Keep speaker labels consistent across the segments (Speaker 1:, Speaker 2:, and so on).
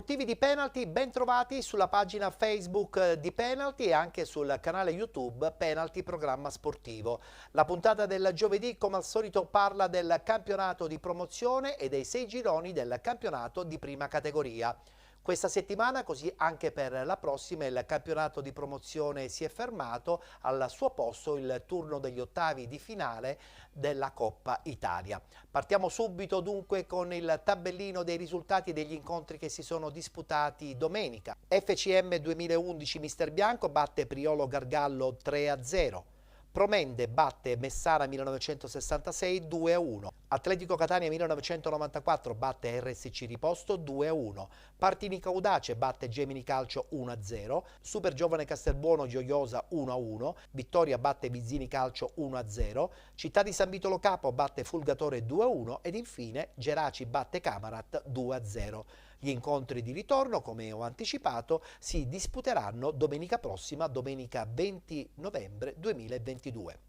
Speaker 1: sportivi di Penalty, ben trovati sulla pagina Facebook di Penalty e anche sul canale YouTube Penalty Programma Sportivo. La puntata del giovedì, come al solito, parla del campionato di promozione e dei 6 gironi del campionato di prima categoria. Questa settimana, così anche per la prossima, il campionato di promozione si è fermato, al suo posto il turno degli ottavi di finale della Coppa Italia. Partiamo subito dunque con il tabellino dei risultati degli incontri che si sono disputati domenica. FCM 2011 Mister Bianco batte Priolo Gargallo 3-0. Promende batte Messana 1966 2-1. Atletico Catania 1994 batte RSC Riposto 2-1. Partinica Audace batte Gemini Calcio 1-0. Super Giovane Castelbuono Gioiosa 1-1. Vittoria batte Vizzini Calcio 1-0. Città di San Vitolo Capo batte Fulgatore 2-1 ed infine Geraci batte Camarat 2-0. Gli incontri di ritorno, come ho anticipato, si disputeranno domenica prossima, domenica 20 novembre 2022.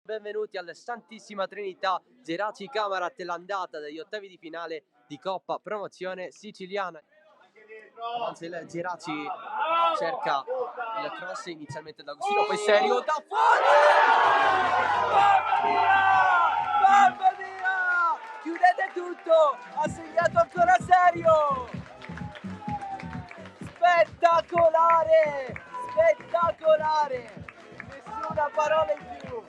Speaker 2: Benvenuti alla Santissima Trinità, Geraci Camarat, l'andata degli ottavi di finale di Coppa Promozione Siciliana. Il Geraci cerca il cross inizialmente da Agostino, poi Serio da fuori! Mamma mia! Chiudete tutto! Ha segnato ancora Serio! Spettacolare! Spettacolare! Nessuna parola in più!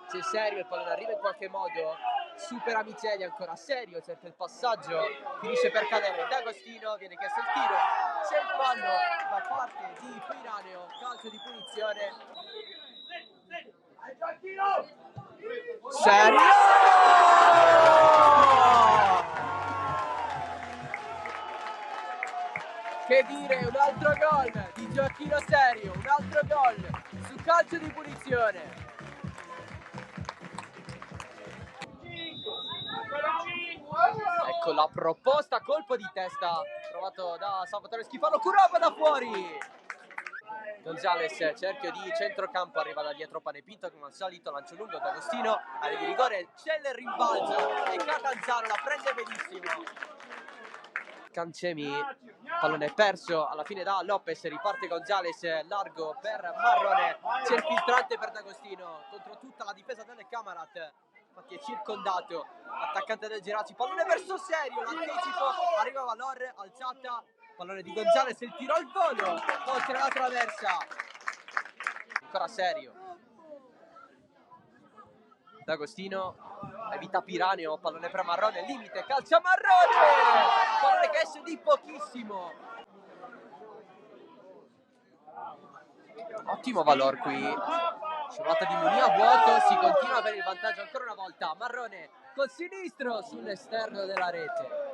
Speaker 2: C'è Serio, il pallone arriva in qualche modo, supera Miceli, ancora Serio, cerca il passaggio, finisce per cadere D'Agostino, viene chiesto il tiro, c'è il fallo da parte di Piraneo, calcio di punizione. Serio! Che dire, un altro gol di Gioacchino Serio, un altro gol su calcio di punizione. Ecco la proposta, colpo di testa provato da Salvatore Schifano, Curaba da fuori. Gonzales, cerchio di centrocampo, arriva da dietro Panepinto come al solito, lancio lungo da Agostino, area di rigore, c'è il rimbalzo e Catanzaro la prende benissimo. Cancemi, pallone perso alla fine da Lopez, riparte Gonzales, largo per Marrone, c'è il filtrante per D'Agostino contro tutta la difesa delle Camarat. Infatti è circondato, attaccante del Geraci, pallone verso Serio, l'anticipo, arriva Valor, alzata, pallone di Gonzales, il tiro al volo, oltre la traversa, ancora Serio, D'Agostino, evita Piraneo, pallone per Marrone, limite, calcia Marrone, pallone che esce di pochissimo. Ottimo Valor qui. Scivolata di Munia a vuoto, si continua per il vantaggio ancora una volta. Marrone col sinistro sull'esterno della rete.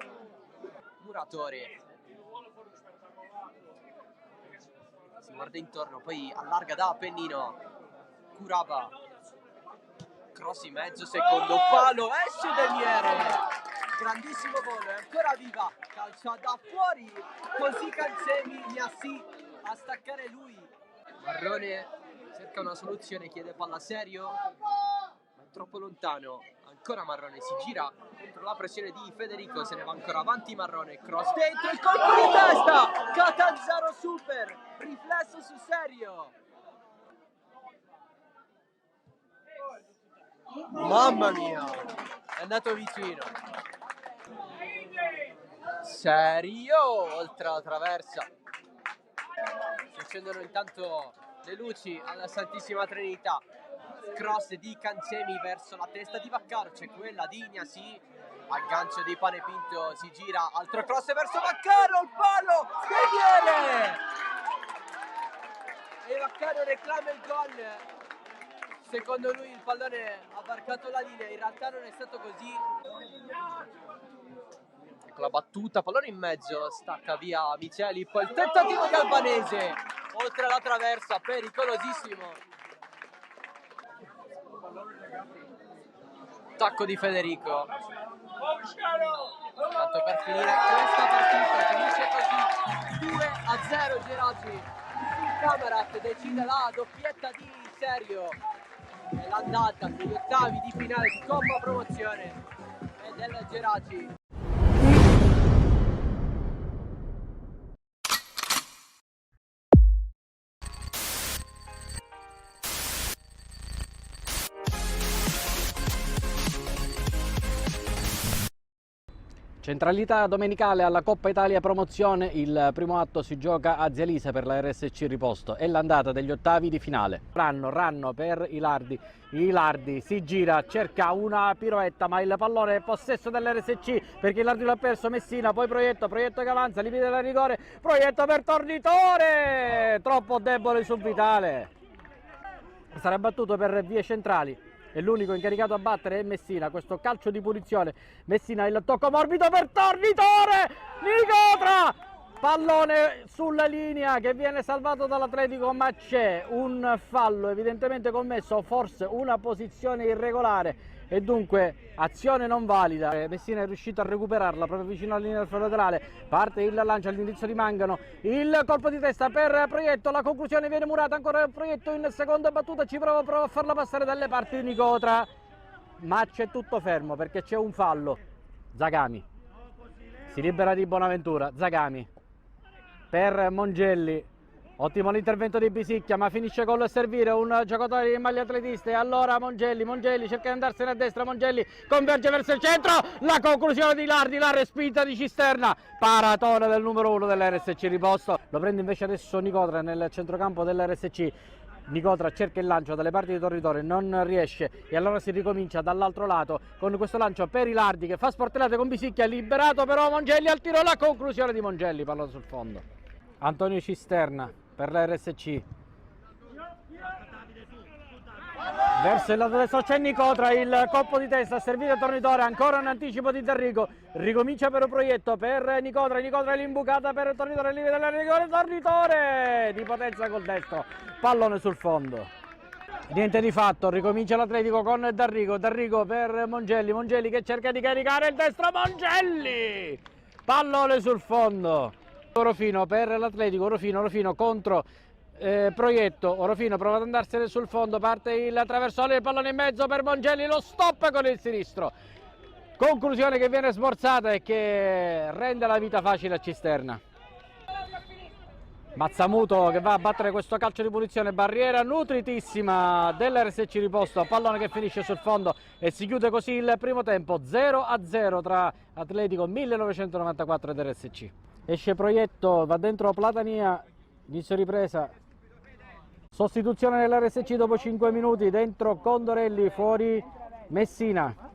Speaker 2: Muratore si guarda intorno, poi allarga da Appennino. Curaba, cross in mezzo, secondo palo, esce Deliere. Grandissimo volo, è ancora viva, calcia da fuori, così Cancemi Gnassi a staccare lui. Marrone cerca una soluzione, chiede palla Serio, ma è troppo lontano, ancora Marrone si gira contro la pressione di Federico, se ne va ancora avanti Marrone, cross dentro, il colpo di testa, Catanzaro super, riflesso su Serio. Mamma mia, è andato vicino. Serio, oltre la traversa. Si accendono intanto le luci alla Santissima Trinità. Cross di Cancemi verso la testa di Vaccaro, c'è quella di Ignasi, aggancio di Panepinto, si gira, altro cross verso Vaccaro, il palo, Deliere! E Vaccaro reclama il gol. Secondo lui il pallone ha varcato la linea, in realtà non è stato così. Ecco la battuta, pallone in mezzo, stacca via Miceli, poi il tentativo di Albanese, oltre la traversa, pericolosissimo. Tacco di Federico. Tanto per finire questa partita, finisce così 2-0 Geraci. Camarat decide la doppietta di Serio. è l'andata degli ottavi di finale di Coppa Promozione e del Geraci.
Speaker 3: Centralità domenicale alla Coppa Italia Promozione, il primo atto si gioca a Zialisa per la RSC Riposto, è l'andata degli ottavi di finale. Ranno per Ilardi si gira, cerca una piroetta ma il pallone è possesso dell'RSC perché Ilardi l'ha perso. Messina, poi Proietto che avanza, limite del rigore, Proietto per Tornitore, troppo debole sul Vitale, sarà battuto per vie centrali. E l'unico incaricato a battere è Messina, questo calcio di punizione. Messina, il tocco morbido per Tornitore, Nicotra, pallone sulla linea che viene salvato dall'Atletico, ma c'è un fallo evidentemente commesso, forse una posizione irregolare e dunque azione non valida. Messina è riuscito a recuperarla proprio vicino alla linea del fallo laterale, parte il lancio all'indirizzo di Mangano, il colpo di testa per Proietto, la conclusione viene murata, ancora Proietto in seconda battuta, ci prova a farla passare dalle parti di Nicotra, ma c'è tutto fermo perché c'è un fallo. Zagami si libera di Bonaventura, Zagami per Mongelli, ottimo l'intervento di Bisicchia ma finisce col servire un giocatore in maglia atletista e allora Mongelli cerca di andarsene a destra, Mongelli converge verso il centro, la conclusione di Ilardi, la respinta di Cisterna, paratone del numero 1 dell'RSC Riposto, lo prende invece adesso Nicotra nel centrocampo dell'RSC. Nicotra cerca il lancio dalle parti di Tornitore, non riesce e allora si ricomincia dall'altro lato con questo lancio per Ilardi che fa sportellate con Bisicchia, liberato però Mongelli al tiro, la conclusione di Mongelli, palla sul fondo. Antonio Cisterna per la RSC, verso il lato destro c'è Nicotra, il colpo di testa servito a Tornitore, ancora un anticipo di Darrigo, ricomincia per un Proietto per Nicotra l'imbucata per Tornitore, limite della rigore, Tornitore di potenza col destro, pallone sul fondo. Niente di fatto, ricomincia l'Atletico con Darrigo per Mongelli che cerca di caricare il destro, Mongelli, pallone sul fondo. Orofino per l'Atletico, Orofino contro Proietto, Orofino prova ad andarsene sul fondo, parte il traversone, il pallone in mezzo per Mongelli, lo stop con il sinistro, conclusione che viene smorzata e che rende la vita facile a Cisterna. Mazzamuto che va a battere questo calcio di punizione, barriera nutritissima dell'RSC Riposto, pallone che finisce sul fondo e si chiude così il primo tempo, 0-0 tra Atletico 1994 ed RSC. Esce Proietto, va dentro Platania, inizio ripresa, sostituzione dell'RSC dopo 5 minuti, dentro Condorelli, fuori Messina.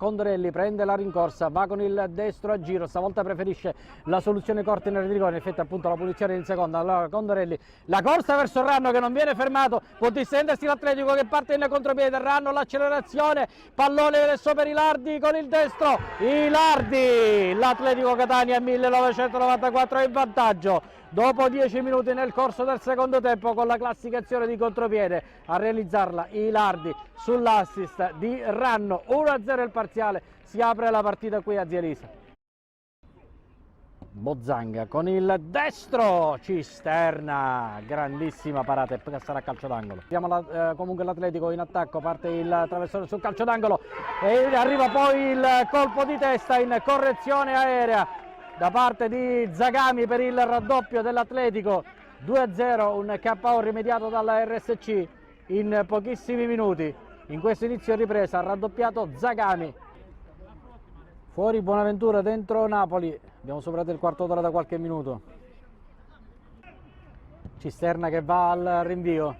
Speaker 3: Condorelli prende la rincorsa, va con il destro a giro, stavolta preferisce la soluzione corta in rigore, in effetti appunto la punizione in seconda. Allora Condorelli, la corsa verso Ranno che non viene fermato, può distendersi l'Atletico che parte in contropiede, Ranno l'accelerazione, pallone adesso per Ilardi con il destro, Ilardi, l'Atletico Catania 1994 è in vantaggio. Dopo 10 minuti nel corso del secondo tempo con la classificazione di contropiede a realizzarla Ilardi sull'assist di Ranno, 1-0 il parziale, si apre la partita qui a Zialisa. Bozzanga con il destro, Cisterna, grandissima parata e sarà calcio d'angolo. Vediamo comunque l'Atletico in attacco, parte il traversone sul calcio d'angolo e arriva poi il colpo di testa in correzione aerea da parte di Zagami per il raddoppio dell'Atletico, 2-0, un KO rimediato dalla RSC in pochissimi minuti. In questo inizio ripresa ha raddoppiato Zagami. Fuori Bonaventura, dentro Napoli, abbiamo superato il quarto d'ora da qualche minuto. Cisterna che va al rinvio.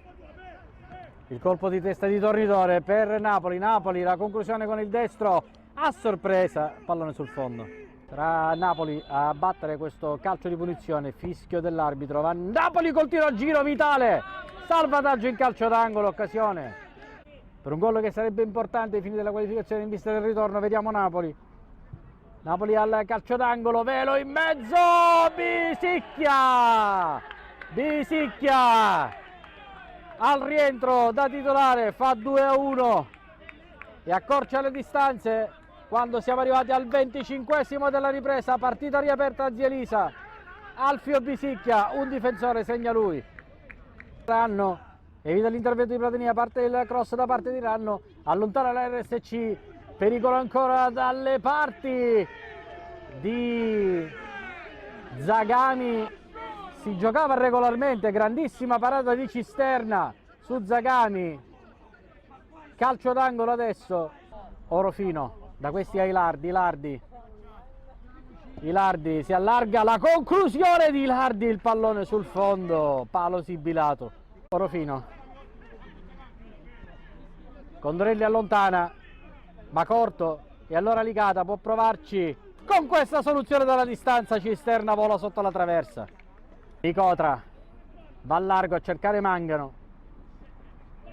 Speaker 3: Il colpo di testa di Tornitore per Napoli, la conclusione con il destro, a sorpresa, pallone sul fondo. Sarà Napoli a battere questo calcio di punizione, fischio dell'arbitro, va Napoli col tiro a giro Vitale, salvataggio in calcio d'angolo, occasione per un gol che sarebbe importante ai fini della qualificazione in vista del ritorno. Vediamo Napoli al calcio d'angolo, Velo in mezzo, Bisicchia al rientro da titolare fa 2-1 e accorcia le distanze. Quando siamo arrivati al 25esimo della ripresa, partita riaperta a Zialisa, Alfio Bisicchia, un difensore segna lui. Ranno evita l'intervento di Platania, parte il cross da parte di Ranno, allontana la RSC, pericolo ancora dalle parti di Zagami, si giocava regolarmente, grandissima parata di Cisterna su Zagami, calcio d'angolo adesso, Orofino, da questi a Ilardi si allarga, la conclusione di Ilardi, il pallone sul fondo, palo sibilato. Orofino, Condorelli allontana, ma corto, e allora Licata può provarci con questa soluzione dalla distanza. Cisterna vola sotto la traversa. Nicotra va al largo a cercare Mangano,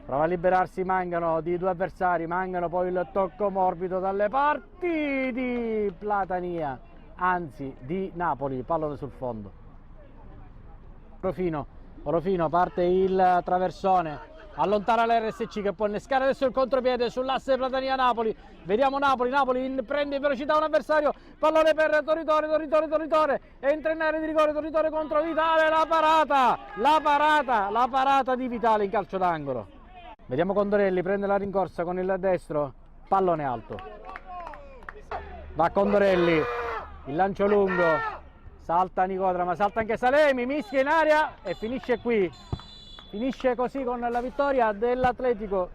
Speaker 3: prova a liberarsi Mangano di due avversari, Mangano, poi il tocco morbido dalle parti di Platania, anzi di Napoli, pallone sul fondo. Orofino, parte il traversone, allontana l'RSC che può innescare adesso il contropiede sull'asse Platania-Napoli. Vediamo Napoli prende in velocità un avversario, pallone per Torritore, entra in area di rigore, Torritore contro Vitale, la parata di Vitale in calcio d'angolo. Vediamo Condorelli, prende la rincorsa con il destro, pallone alto. Va Condorelli, il lancio lungo, salta Nicotra, ma salta anche Salemi, mischia in aria e finisce qui. Finisce così con la vittoria dell'Atletico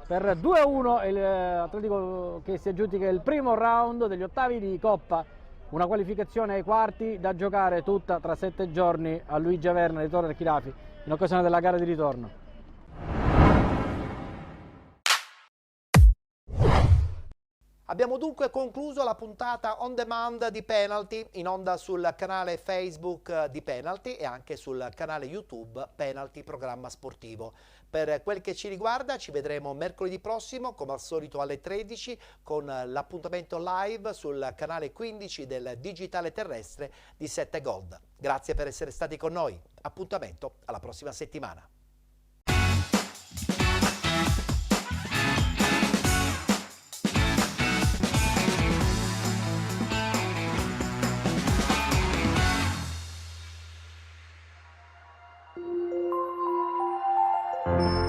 Speaker 3: per 2-1, l'Atletico che si aggiudica il primo round degli ottavi di Coppa, una qualificazione ai quarti da giocare tutta tra 7 giorni a Luigi Averna di Torre Archidafi in occasione della gara di ritorno.
Speaker 1: Abbiamo dunque concluso la puntata on demand di Penalty, in onda sul canale Facebook di Penalty e anche sul canale YouTube Penalty Programma Sportivo. Per quel che ci riguarda ci vedremo mercoledì prossimo, come al solito alle 13, con l'appuntamento live sul canale 15 del digitale terrestre di 7 Gold. Grazie per essere stati con noi, appuntamento alla prossima settimana.
Speaker 4: Thank you.